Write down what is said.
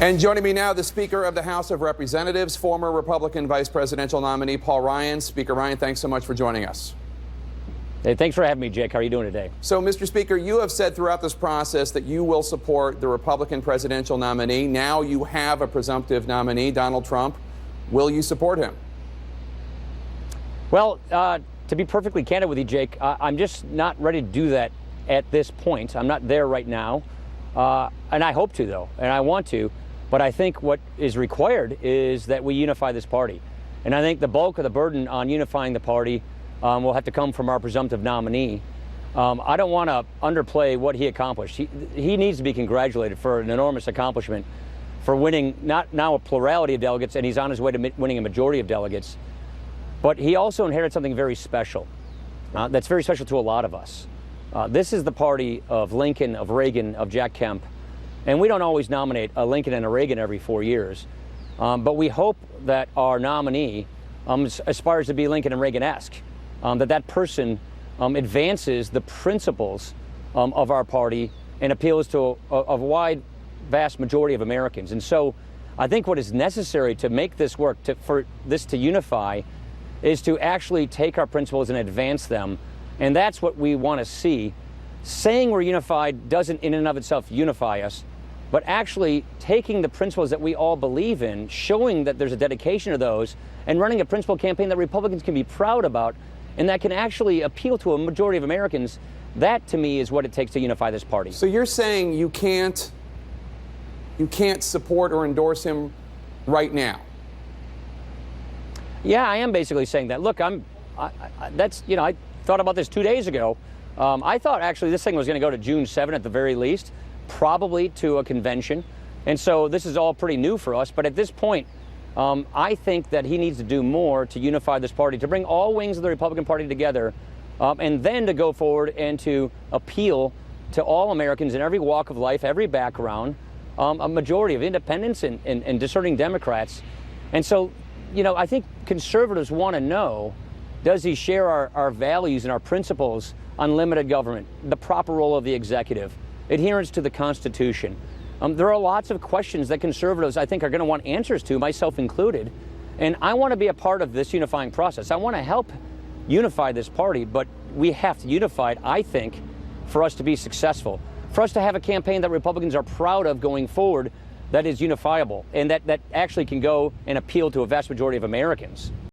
And joining me now, the Speaker of the House of Representatives, former Republican vice presidential nominee Paul Ryan. Speaker Ryan, thanks so much for joining us. Hey, thanks for having me, Jake. How are you doing today? So, Mr. Speaker, you have said throughout this process that you will support the Republican presidential nominee. Now you have a presumptive nominee, Donald Trump. Will you support him? Well, to be perfectly candid with you, Jake, I'm just not ready to do that at this point. I'm not there right now. And I hope to, though, and I want to. But I think what is required is that we unify this party. And I think the bulk of the burden on unifying the party will have to come from our presumptive nominee. I don't want to underplay what he accomplished. He needs to be congratulated for an enormous accomplishment, for winning not now a plurality of delegates, and he's on his way to winning a majority of delegates. But he also inherited something very special. That's very special to a lot of us. This is the party of Lincoln, of Reagan, of Jack Kemp. And we don't always nominate a Lincoln and a Reagan every 4 years. But we hope that our nominee aspires to be Lincoln and Reagan-esque, that person advances the principles of our party and appeals to a wide, vast majority of Americans. And so I think what is necessary to make this work, for this to unify, is to actually take our principles and advance them. And that's what we want to see. Saying we're unified doesn't in and of itself unify us, but actually taking the principles that we all believe in, showing that there's a dedication to those, and running a principle campaign that Republicans can be proud about, and that can actually appeal to a majority of Americans. That, to me, is what it takes to unify this party. So you're saying you can't support or endorse him right now? Yeah, I am basically saying that. Look, I thought about this 2 days ago. I thought actually this thing was going to go to June 7 at the very least, probably to a convention. And so this is all pretty new for us. But at this point, I think that he needs to do more to unify this party, to bring all wings of the Republican Party together, and then to go forward and to appeal to all Americans in every walk of life, every background, a majority of independents and discerning Democrats. And so, I think conservatives want to know, does he share our values and our principles on limited government, the proper role of the executive, adherence to the Constitution? There are lots of questions that conservatives, I think, are going to want answers to, myself included. And I want to be a part of this unifying process. I want to help unify this party, but we have to unify it, I think, for us to be successful, for us to have a campaign that Republicans are proud of going forward, that is unifiable, and that actually can go and appeal to a vast majority of Americans.